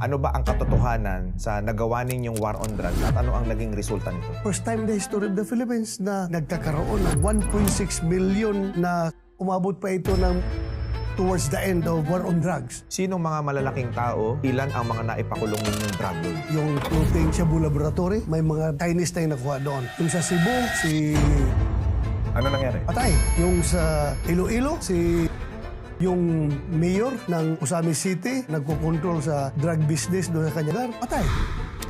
Ano ba ang katotohanan sa nagawa ninyong war on drugs at ano ang naging resulta nito? First time in the history of the Philippines na nagkakaroon ng 1.6 million na umabot pa ito ng towards the end of war on drugs. Sinong mga malalaking tao, ilan ang mga naipakulong ninyong drug lord? Yung floating Shabu Laboratory, may mga Chinese tayong nakuha doon. Yung sa Cebu, si Ano nangyari? patay. Yung sa Iloilo, yung mayor ng Usami City, nagkukontrol sa drug business doon sa kanya lugar, patay.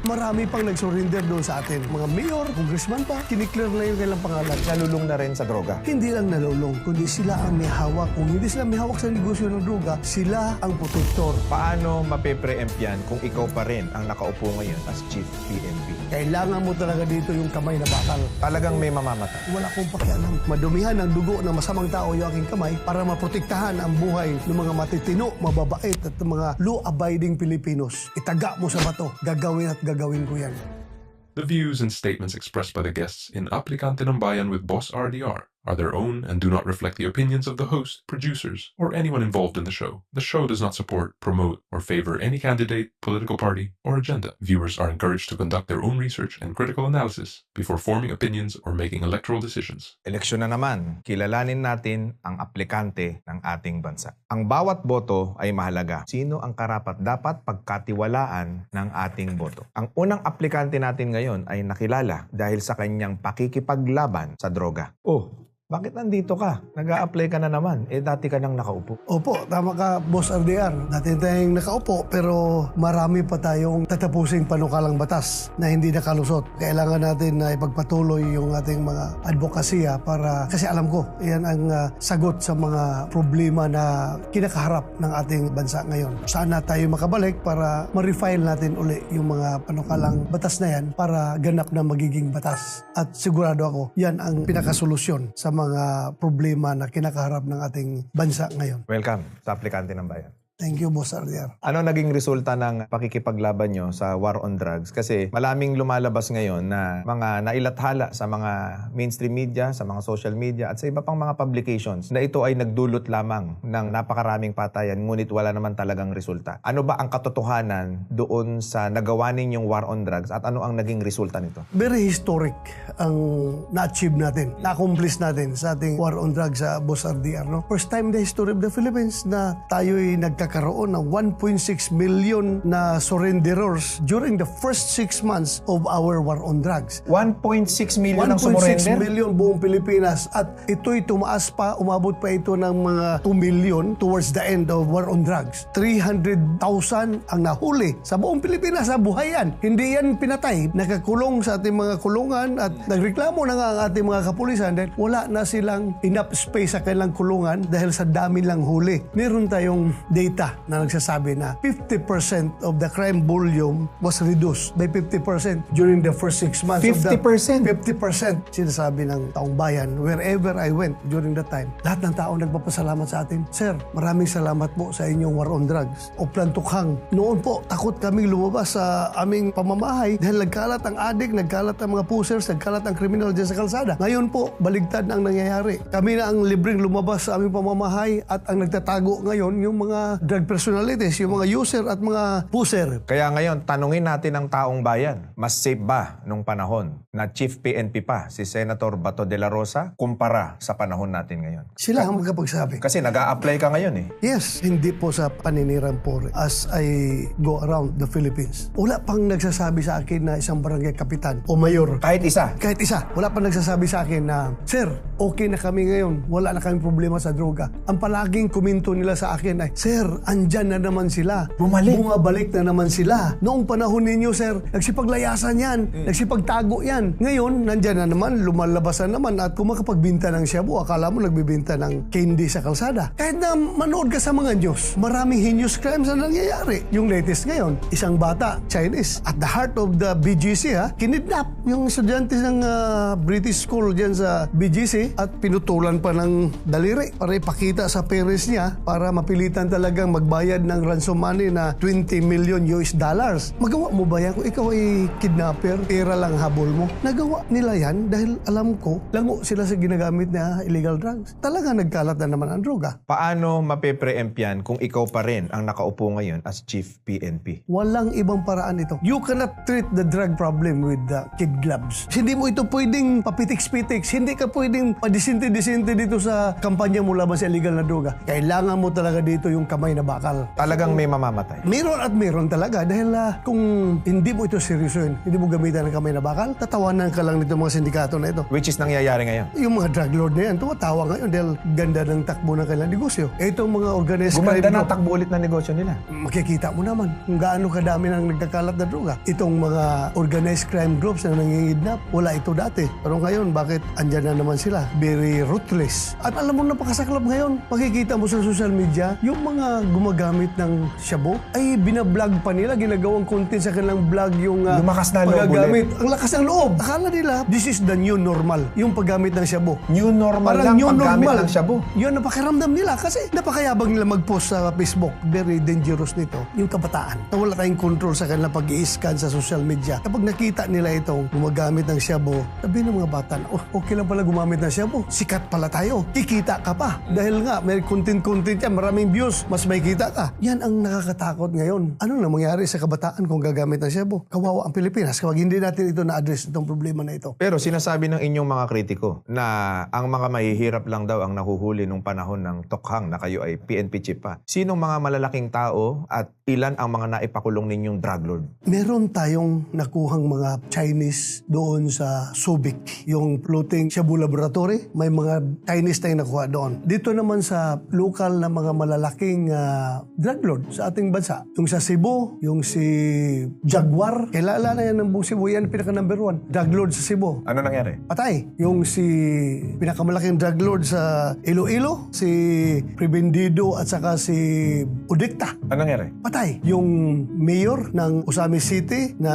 Marami pang nag-surrender doon sa atin. Mga mayor, congressman pa, kiniklear na yung kailang pangalan. Nalulong na rin sa droga. Hindi lang nalulong, kundi sila ang may hawak. Kung hindi sila may hawak sa negosyo ng droga, sila ang protector. Paano mape-preempt yan kung ikaw pa rin ang nakaupo ngayon as Chief PNP? Kailangan mo talaga dito yung kamay na bakal. Talagang may mamamatay. Wala akong pakialam. Madumihan ng dugo ng masamang tao yung aking kamay para maprotektahan ang buhay ng mga matitino, mababait at mga law-abiding Pilipinos. Itaga mo sa bato. Gagawin at gagawin ko yan. The views and statements expressed by the guests in Aplikante ng Bayan with Boss RDR are their own and do not reflect the opinions of the host, producers, or anyone involved in the show. The show does not support, promote, or favor any candidate, political party, or agenda. Viewers are encouraged to conduct their own research and critical analysis before forming opinions or making electoral decisions. Eleksyon na naman, kilalanin natin ang aplikante ng ating bansa. Ang bawat boto ay mahalaga. Sino ang karapat-dapat pagkatiwalaan ng ating boto? Ang unang aplikante natin ngayon ay nakilala dahil sa kanyang pakikipaglaban sa droga. Bakit nandito ka? Nag-a-apply ka na naman. Dati ka nang nakaupo. Opo, tama ka, Boss RDR. Dati tayong nakaupo, pero marami pa tayong tatapusing panukalang batas na hindi nakalusot. Kailangan natin na ipagpatuloy yung ating mga advokasya para, kasi alam ko, yan ang sagot sa mga problema na kinakaharap ng ating bansa ngayon. Sana tayo makabalik para ma-refile natin uli yung mga panukalang batas na yan para ganap na magiging batas. At sigurado ako, yan ang pinakasolusyon sa mga problema na kinakaharap ng ating bansa ngayon. Welcome sa aplikante ng bayan. Thank you, Boss RDR. Ano naging resulta ng pakikipaglaban nyo sa war on drugs? Kasi malaming lumalabas ngayon na mga nailathala sa mga mainstream media, sa mga social media, at sa iba pang mga publications na ito ay nagdulot lamang ng napakaraming patayan, ngunit wala naman talagang resulta. Ano ba ang katotohanan doon sa nagawa ninyong war on drugs at ano ang naging resulta nito? Very historic ang na-achieve natin, na-accomplish natin sa ating war on drugs sa Boss RDR. No? First time in the history of the Philippines na tayo'y nagkakaroon ng 1.6 million na surrenderers during the first 6 months of our war on drugs. 1.6 million ang 1.6 sumurrender? million buong Pilipinas at ito'y tumaas pa, umabot pa ito ng mga 2 million towards the end of war on drugs. 300,000 ang nahuli sa buong Pilipinas sa buhayan. Hindi yan pinatay. Nakakulong sa ating mga kulungan at nagreklamo na nga ang ating mga kapulisan dahil wala na silang enough space sa kanilang kulungan dahil sa dami lang huli. Meron tayong data na nagsasabi na 50% of the crime volume was reduced by 50% during the first 6 months. 50%? 50% sinasabi ng taong bayan wherever I went during that time. Lahat ng tao nagpapasalamat sa atin. Sir, maraming salamat po sa inyong war on drugs. O plantukhang. Noon po, takot kaming lumabas sa aming pamamahay dahil nagkalat ang adik, nagkalat ang mga pusers, nagkalat ang kriminal dyan sa kalsada. Ngayon po, baligtad ang nangyayari. Kami na ang libreng lumabas sa aming pamamahay at ang nagtatago ngayon yung mga drug personalities, yung mga user at mga puser. Kaya ngayon, tanungin natin ang taong bayan. Mas safe ba nung panahon na Chief PNP pa si Senator Bato de la Rosa kumpara sa panahon natin ngayon? Sila ang magkapagsabi. Kasi nag-a-apply ka ngayon eh. Yes, hindi po sa paninirang po as I go around the Philippines. Wala pang nagsasabi sa akin na isang barangay kapitan o mayor. Kahit isa. Kahit isa. Wala pang nagsasabi sa akin na, Sir, okay na kami ngayon. Wala na kami problema sa droga. Ang palaging kuminto nila sa akin ay, Sir, andyan na naman sila. Bumabalik na naman sila. Noong panahon ninyo, Sir, nagsipaglayasan yan. Nagsipagtago yan. Ngayon, nandyan na naman, lumalabasan naman at kung makapagbinta ng shabu, akala mo nagbibinta ng candy sa kalsada. Kahit na manood ka sa mga news, maraming heinous crimes na nangyayari. Yung latest ngayon, isang bata, Chinese, at the heart of the BGC, kinidnap yung estudyante ng British school dyan sa BGC at pinutulan pa ng daliri para ipakita sa parents niya para mapilitan talagang kang magbayad ng ransom money na 20 million US dollars. Magawa mo ba yan kung ikaw ay kidnapper, pera lang habol mo? Nagawa nila yan dahil alam ko, lango sila sa ginagamit na illegal drugs. Talaga nagkalat na naman ang droga. Paano mape-preempt yan kung ikaw pa rin ang nakaupo ngayon as Chief PNP? Walang ibang paraan ito. You cannot treat the drug problem with kid gloves. Hindi mo ito pwedeng papitiks-pitiks. Hindi ka pwedeng padisinti-disinti dito sa kampanya mo laban sa illegal na droga. Kailangan mo talaga dito yung kamay na bakal. Talagang may mamamatay. Meron at meron talaga dahil kung hindi mo ito seryosoin, hindi mo gamitan ng kamay na bakal, tatawanan ka lang nito mga sindikato na ito. Which is nangyayari ngayon. Yung mga drug lord na yan, tumatawa ngayon dahil ganda ng takbo ng kanilang negosyo. Itong mga organized Gumanda crime na group, takbo ulit na negosyo nila. makikita mo naman kung gaano kadami nang nagkakalat na droga. Itong mga organized crime groups na nangingidnap, wala ito dati. Pero ngayon, bakit andyan na naman sila? Very ruthless. At alam mo, napakasaklap ngayon. Makikita mo sa social media, yung mga gumagamit ng shabu, ay binablog pa nila, ginagawang content sa kanilang vlog yung Lumakas na loob paggagamit. Ang lakas ng loob. Akala nila, this is the new normal, yung paggamit ng shabu. New normal Parang lang new paggamit normal. ng shabu. Yun ang pakiramdam nila kasi napakayabang nila mag-post sa Facebook. Very dangerous nito. Yung kabataan. Na wala tayong control sa kanilang pag-i-scan sa social media. Kapag nakita nila itong gumagamit ng shabu, sabi ng mga bata, oh, okay lang pala gumamit ng shabu. Sikat pala tayo. Kikita ka pa. Dahil nga, may content yan, maraming views, mas may kita ka. Yan ang nakakatakot ngayon. Ano na mangyari sa kabataan kung gagamit ng shabu? Kawawa ang Pilipinas kapag hindi natin ito na-address itong problema na ito. Pero sinasabi ng inyong mga kritiko na ang mga mahihirap lang daw ang nahuhuli nung panahon ng tokhang na kayo ay PNP chief pa. Sinong mga malalaking tao at ilan ang mga naipakulong ninyong drug lord? Meron tayong nakuhang mga Chinese doon sa Subic, yung floating Shabu Laboratory. May mga Chinese tayong nakuha doon. Dito naman sa local na mga malalaking drug lord sa ating bansa. Yung sa Cebu, yung si Jaguar. Kilala na yan ng buong Cebu. Yan pinaka number 1. Drug lord sa Cebu. Ano nangyari? Patay. Yung si pinakamalaking drug lord sa Iloilo, si Prebendido at saka si Udikta. Ano nangyari? Patay. Yung mayor ng Usami City na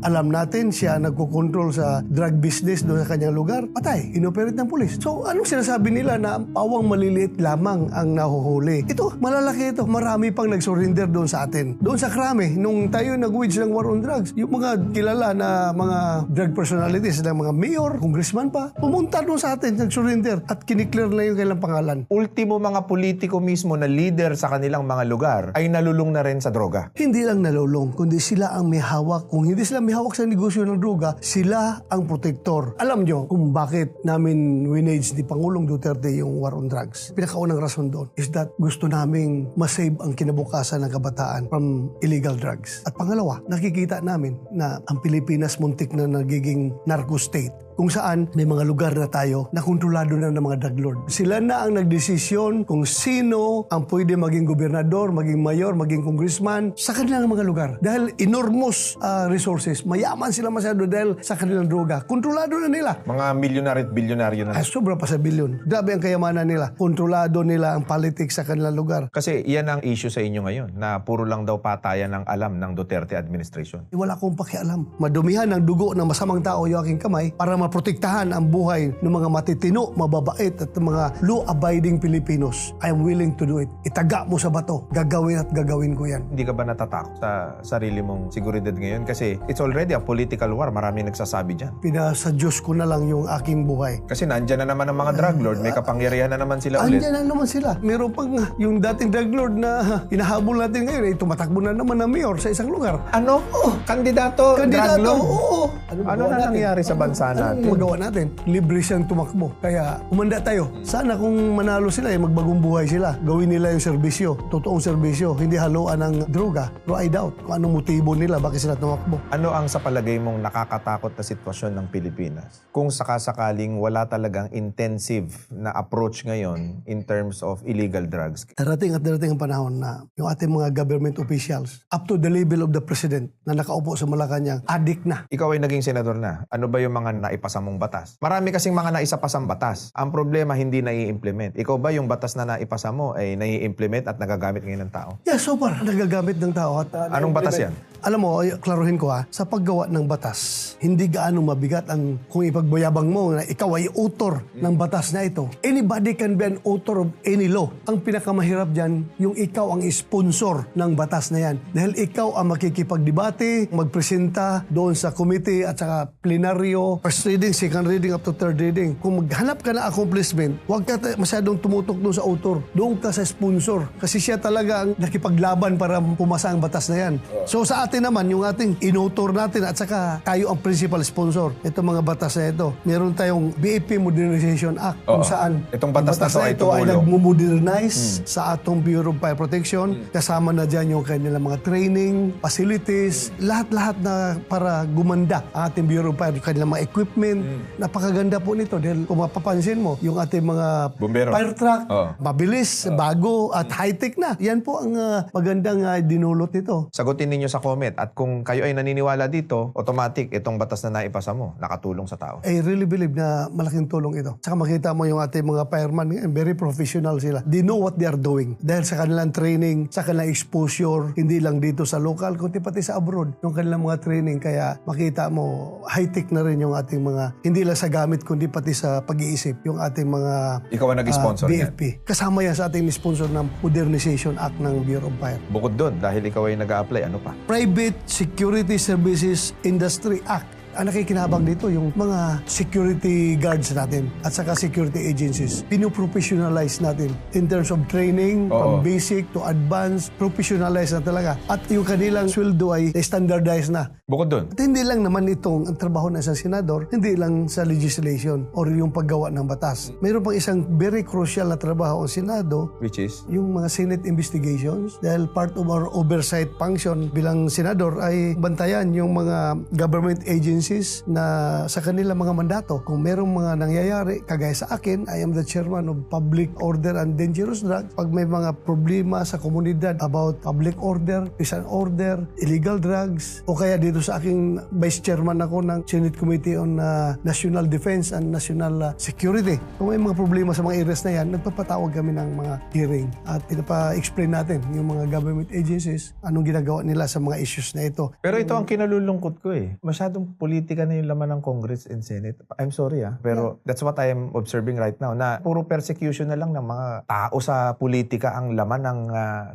alam natin siya nagkokontrol sa drug business doon sa kanyang lugar, patay. Inoperate ng pulis. So, anong sinasabi nila na pawang maliliit lamang ang nahuhuli? Ito, malalaki ito. Marami pang nag-surrender doon sa atin. Doon sa Krame, nung tayo nag-wage ng war on drugs, yung mga kilala na mga drug personalities, na mga mayor, congressman pa, pumunta doon sa atin, nag-surrender at kiniklear na yung kailang pangalan. Ultimo mga politiko mismo na leader sa kanilang mga lugar ay nalulung na rin sa droga. Hindi lang nalulong, kundi sila ang may hawak. Kung hindi sila may hawak sa negosyo ng droga, sila ang protektor. Alam nyo kung bakit namin winage ni Pangulong Duterte yung war on drugs. Pinakaunang rason doon is that gusto naming masave ang kinabukasan ng kabataan from illegal drugs. At pangalawa, nakikita namin na ang Pilipinas muntik na nagiging narco state, kung saan may mga lugar na tayo na kontrolado na ng mga drug lord. Sila na ang nagdesisyon kung sino ang pwede maging gobernador, maging mayor, maging congressman sa kanilang mga lugar. Dahil enormous resources, mayaman sila masyado dahil sa kanilang droga. Kontrolado na nila. Mga milyonary at bilyonaryo na. Ay, sobra pa sa bilyon. Grabe ang kayamanan nila. Kontrolado nila ang politics sa kanilang lugar. Kasi yan ang issue sa inyo ngayon, na puro lang daw patayan ng alam ng Duterte administration. Wala akong pakialam. Madumihan ng dugo ng masamang tao yung aking kamay para maprotektahan ang buhay ng mga matitino, mababait at mga law-abiding Pilipinos. I am willing to do it. Itaga mo sa bato. Gagawin at gagawin ko yan. Hindi ka ba natatakot sa sarili mong seguridad ngayon? Kasi it's already a political war. Maraming nagsasabi dyan. Pinasa Diyos ko na lang yung aking buhay. Kasi nandyan na naman ang mga drug lord. May kapangyarihan na naman sila ulit. Andyan na naman sila. Meron pang yung dating drug lord na hinahabol natin ngayon, ay tumatakbo na naman na mayor sa isang lugar. Ano? Kandidato, drug Kandidato, lord? oo. Ano na nangyari sa bansa natin? Anong magawa natin? Libre siyang tumakbo. Kaya umanda tayo. Sana kung manalo sila, magbagong buhay sila. Gawin nila yung serbisyo. Totoong serbisyo. Hindi haluan ng droga. Pero I doubt kung anong motibo nila, bakit sila tumakbo. Ano ang sa palagay mong nakakatakot na sitwasyon ng Pilipinas? Kung sakasakaling wala talagang intensive na approach ngayon in terms of illegal drugs. Darating ang panahon na yung ating mga government officials, up to the level of the president na nakaupo sa Malacanang, addict na. Ikaw ay naging senador na. Ano ba yung mga naipasa mong batas? Marami kasing mga naisapasang batas. Ang problema, hindi nai-implement. Ikaw ba yung batas na naipasa mo ay nai-implement at nagagamit ngayon ng tao? Yeah, so far, nagagamit ng tao. At, Anong batas yan? Alam mo, klaruhin ko sa paggawa ng batas, hindi gaano mabigat ang kung ipagbayabang mo na ikaw ay author ng batas na ito. Anybody can be an author of any law. Ang pinakamahirap dyan, yung ikaw ang sponsor ng batas na yan. Dahil ikaw ang makikipagdebate, magpresenta doon sa committee at saka plenaryo, first reading, second reading, up to third reading. Kung maghanap ka na accomplishment, huwag ka masyadong tumutok doon sa author. Doon ka sa sponsor. Kasi siya talaga ang nakipaglaban para pumasa ang batas na yan. So sa atin naman, yung ating inauthor natin at saka tayo ang principal sponsor. Ito mga batas na ito. Meron tayong BFP Modernization Act kung saan Itong batas na ay ito ay nagmo-modernize sa atong Bureau of Fire Protection. Kasama na dyan yung kanilang mga training, facilities, lahat-lahat na para gumanda ang ating Bureau of Fire, kanilang mga equipment. Napakaganda po nito dahil kung mapapansin mo, yung ating mga Bumbero. fire truck, mabilis, bago at high-tech na. Yan po ang magandang dinulot nito. Sagutin ninyo sa comment at kung kayo ay naniniwala dito, automatic itong batas na naipasa mo, nakatulong sa tao. I really believe na malaking tulong ito. Saka makita mo yung ating mga fireman, very professional sila. They know what they are doing. Dahil sa kanilang training, sa kanilang exposure, hindi lang dito sa local, kundi pati sa abroad, yung kanilang mga training. Kaya makita mo, high-tech na rin yung ating mga, hindi lang sa gamit, kundi pati sa pag-iisip, yung ating mga Ikaw ang nag-sponsor niyan. BFP. Kasama yan sa ating sponsor ng Modernization Act ng Bureau of Fire. Bukod doon, dahil ikaw ay nag-a-apply, ano pa? Private Security Services Industry Act. Ang nakikinabang dito yung mga security guards natin at saka security agencies. Pinoprofessionalize natin in terms of training, from basic to advanced, professionalize na talaga. At yung kanilang sweldo ay standardized na. Bukod doon, At hindi lang naman itong ang trabaho ng isang senador, hindi lang sa legislation or yung paggawa ng batas. Mayroon pang isang very crucial na trabaho ang Senado, which is? yung mga Senate investigations. Dahil part of our oversight function bilang senador ay bantayan yung mga government agencies na sa kanilang mga mandato. Kung merong mga nangyayari, kagaya sa akin, I am the chairman of Public Order and Dangerous Drugs. Pag may mga problema sa komunidad about public order, peace and order, illegal drugs, o kaya dito sa aking vice chairman ako ng Senate Committee on National Defense and National Security. Kung may mga problema sa mga areas na yan, nagpapatawag kami ng mga hearing at pinapa-explain natin yung mga government agencies, anong ginagawa nila sa mga issues na ito. Pero ito ang kinalulungkot ko masyadong politika na yung laman ng Congress and Senate. I'm sorry pero that's what I am observing right now, na puro persecution na lang ng mga tao sa politika ang laman ng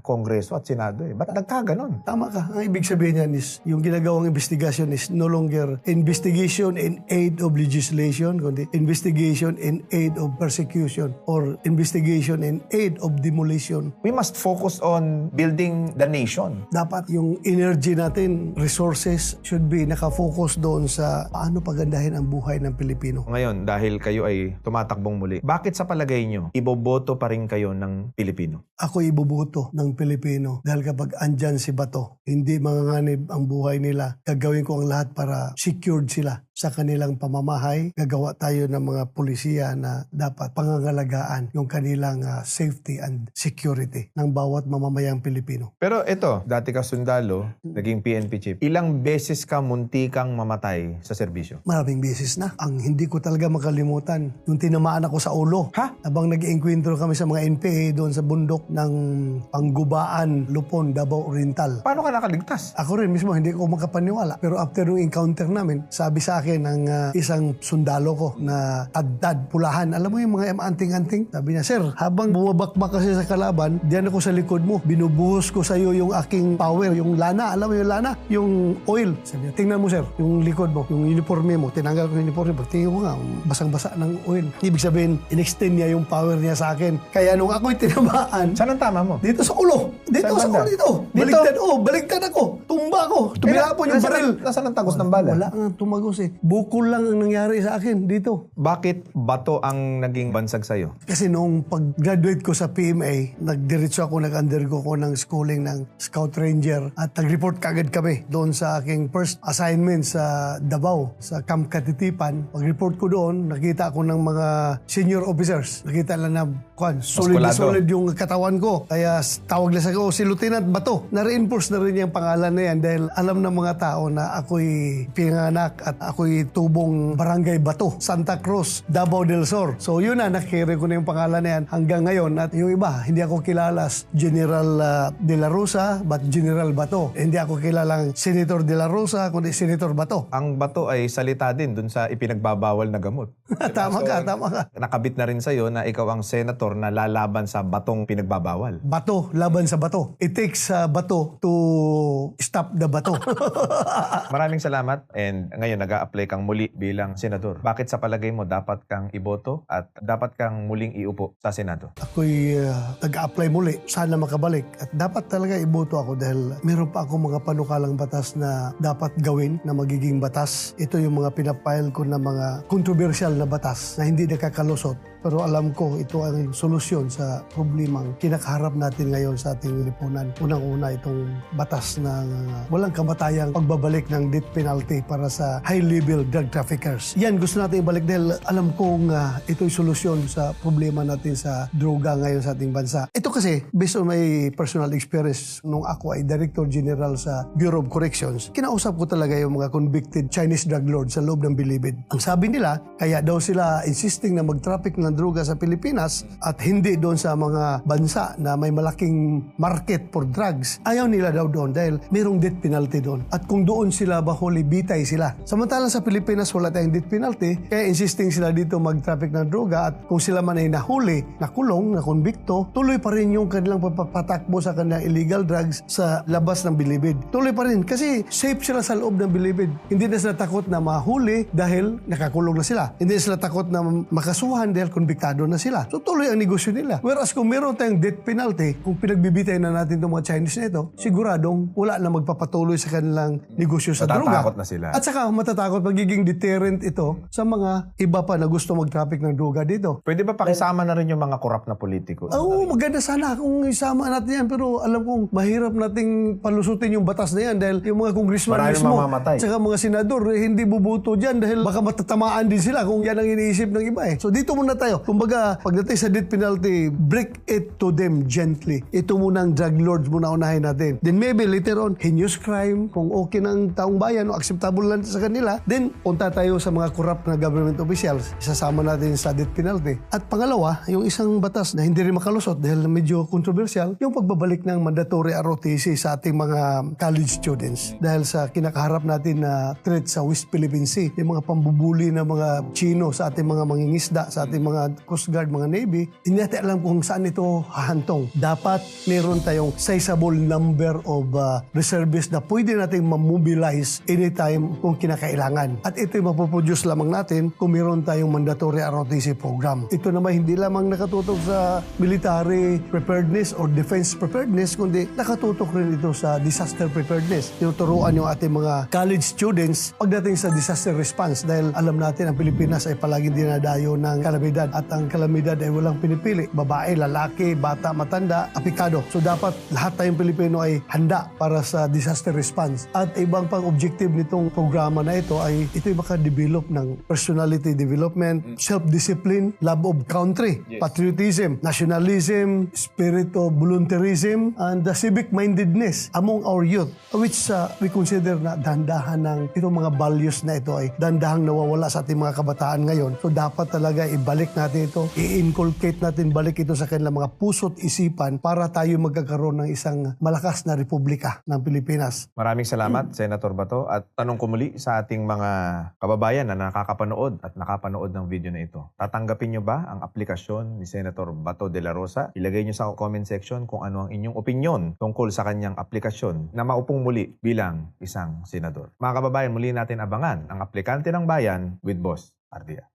Kongreso at Senado. Ba't nagkaganon? Tama ka. Ang ibig sabihin yan is, yung ginagawang investigation is no longer investigation in aid of legislation, kundi investigation in aid of persecution or investigation in aid of demolition. We must focus on building the nation. Dapat yung energy natin, resources, should be nakafocus doon sa paano pagandahin ang buhay ng Pilipino. Ngayon, dahil kayo ay tumatakbong muli, bakit sa palagay nyo, iboboto pa rin kayo ng Pilipino? Ako ibubuto ng Pilipino dahil kapag andyan si Bato, hindi manganganib ang buhay nila. Gagawin ko ang lahat para secured sila sa kanilang pamamahay. Gagawa tayo ng mga pulisiya na dapat pangangalagaan yung kanilang safety and security ng bawat mamamayang Pilipino. Pero ito, dati ka sundalo, naging PNP chief. Ilang beses ka munti kang mamatay sa serbisyo? Maraming beses na. Ang hindi ko talaga makalimutan, yung tinamaan ako sa ulo. Habang nag-enkwentro kami sa mga NPA doon sa bundok ng Panggubaan, Lupon, Davao Oriental. Paano ka nakaligtas? Ako rin mismo, hindi ko makapaniwala. Pero after yung encounter namin, sabi sa akin ng isang sundalo ko na tad-tad, pulahan. Alam mo yung mga anting-anting? Sabi niya, sir, habang bumabakbak kasi sa kalaban, diyan ako sa likod mo. Binubuhos ko sa iyo yung aking power, yung lana. Alam mo yung lana? Yung oil. Sabi niya, tingnan mo sir, yung likod mo, yung uniforme mo. Tinanggal ko yung uniforme. Pagtingin ko nga, basang-basa ng oil. Ibig sabihin, in-extend niya yung power niya sa akin. Kaya nung ako'y tinamaan, saan ang tama mo? dito sa ulo. Dito Saan sa banda? ulo dito. Baligtad ako. Tumba ako. Tumilapon yung baril. Nasaan ang tagos ng bala? Wala nga tumagos Bukol lang ang nangyari sa akin dito. Bakit bato ang naging bansag sa'yo? Kasi noong pag-graduate ko sa PMA, nagdiretso ako, nag-undergo ko ng schooling ng Scout Ranger at nag-report kagad kami doon sa aking first assignment sa Davao, sa Camp Katitipan. Pag-report ko doon, nakita ko ng mga senior officers. Nakita lang na solid yung katawan ko. Kaya tawag na sa ako, si Lieutenant Bato. Na-reinforce na rin yung pangalan na yan dahil alam ng mga tao na ako'y pinanganak at ako'y ako'y tubong Barangay Bato, Santa Cruz, Davao del Sur. So yun na, nakikiri ko na yung pangalan na yan hanggang ngayon. At yung iba, hindi ako kilala as General De La Rosa, but General Bato. Hindi ako kilalang Senator De La Rosa, kundi Senator Bato. Ang bato ay salita din dun sa ipinagbabawal na gamot. Tama ka, tama ka. Nakabit na rin sa'yo na ikaw ang senator na lalaban sa batong pinagbabawal. Bato, laban sa bato. It takes bato to stop the bato. Maraming salamat and ngayon nag-a-apply kang muli bilang senador. Bakit sa palagay mo dapat kang iboto at dapat kang muling iupo sa Senado? Ako'y nag-a-apply muli. Sana makabalik. At dapat talaga iboto ako dahil meron pa ako mga panukalang batas na dapat gawin na magiging batas. Ito yung mga pinapile ko na mga controversial na batas na hindi nakakalusot. Pero alam ko ito ang solusyon sa problemang kinakaharap natin ngayon sa ating lipunan. Unang-una itong batas ng walang kamatayang pagbabalik ng death penalty para sa high-level drug traffickers. Yan gusto natin ibalik dahil alam kong ito'y solusyon sa problema natin sa droga ngayon sa ating bansa. Ito kasi, based on my personal experience, nung ako ay Director General sa Bureau of Corrections, kinausap ko talaga yung mga convicted Chinese drug lords sa loob ng Bilibid. Ang sabi nila, kaya daw sila insisting na mag-traffic ng droga sa Pilipinas at hindi doon sa mga bansa na may malaking market for drugs. Ayaw nila daw doon dahil mayroong death penalty doon. At kung doon sila bahuli, bitay sila. Samantalang sa Pilipinas wala tayong death penalty, kaya insisting sila dito mag-traffic ng droga at kung sila man ay nahuli, nakulong, nakonbikto, tuloy pa rin yung kanilang papatakbo sa kanilang illegal drugs sa labas ng Bilibid. Tuloy pa rin kasi safe sila sa loob ng Bilibid. Hindi na sila takot na mahuli dahil nakakulong na sila. Hindi na sila takot na makasuhan dahil konbiktado na sila. So tuloy ang negosyo nila. Whereas kung meron tayong death penalty, kung pinagbibitay na natin itong mga Chinese na ito, siguradong wala na magpapatuloy sa kanilang negosyo sa droga. Matatakot na sila. At saka matatakot, magiging deterrent ito sa mga iba pa na gusto mag-traffic ng droga dito. Pwede ba pakisama na rin yung mga korap na politiko? Oo, maganda sana kung isama natin yan. Pero alam kong mahirap nating palusutin yung batas na yan dahil yung mga congressman Maraming mismo, mamamatay. saka mga senador, hindi bubuto dyan dahil baka matatamaan din sila kung yan ang iniisip ng iba eh. So dito muna tayo. Kumbaga, pagdating sa death penalty, break it to them gently. Ito muna ang drug lords muna unahin natin. Then maybe later on, heinous crime, kung okay ng taong bayan o acceptable lang sa kanila, then punta tayo sa mga corrupt na government officials. Isasama natin sa death penalty. At pangalawa, yung isang batas na hindi rin makalusot dahil medyo controversial, yung pagbabalik ng mandatory ROTC sa ating mga college students. Dahil sa kinakaharap natin na threat sa West Philippine Sea, yung mga pambubuli na mga Chino sa ating mga mangingisda, sa ating mga Coast Guard, mga Navy, hindi natin alam kung saan ito hahantong. Dapat meron tayong sizable number of reservists na pwede nating ma-mobilize anytime kung kinakailangan. At ito yung mapoproduce lamang natin kung meron tayong mandatory ROTC program. Ito naman hindi lamang nakatutok sa military preparedness or defense preparedness, kundi nakatutok rin ito sa disaster preparedness. Tinuturuan yung ating mga college students pagdating sa disaster response dahil alam natin ang Pilipinas ay palaging dinadayo ng kalamidad at ang kalamidad ay walang pinipili. Babae, lalaki, bata, matanda, apikado. So dapat lahat tayong Pilipino ay handa para sa disaster response. At ibang pang objective nitong programa na ito ay ito'y maka-develop ng personality development, self-discipline, love of country, patriotism, nationalism, spirit of volunteerism, and the civic-mindedness among our youth, which we consider na dandahan ng itong mga values na ito ay dandahang nawawala sa ating mga kabataan ngayon. So dapat talaga ibalik natin ito, i-inculcate natin balik ito sa kanilang mga puso't isipan para tayo magkakaroon ng isang malakas na republika ng Pilipinas. Maraming salamat, Senator Bato. At tanong ko muli sa ating mga kababayan na nakakapanood at nakapanood ng video na ito. Tatanggapin nyo ba ang aplikasyon ni Senator Bato de la Rosa? Ilagay nyo sa comment section kung ano ang inyong opinyon tungkol sa kanyang aplikasyon na maupong muli bilang isang senador. Mga kababayan, muli natin abangan ang aplikante ng bayan with Boss Ardia.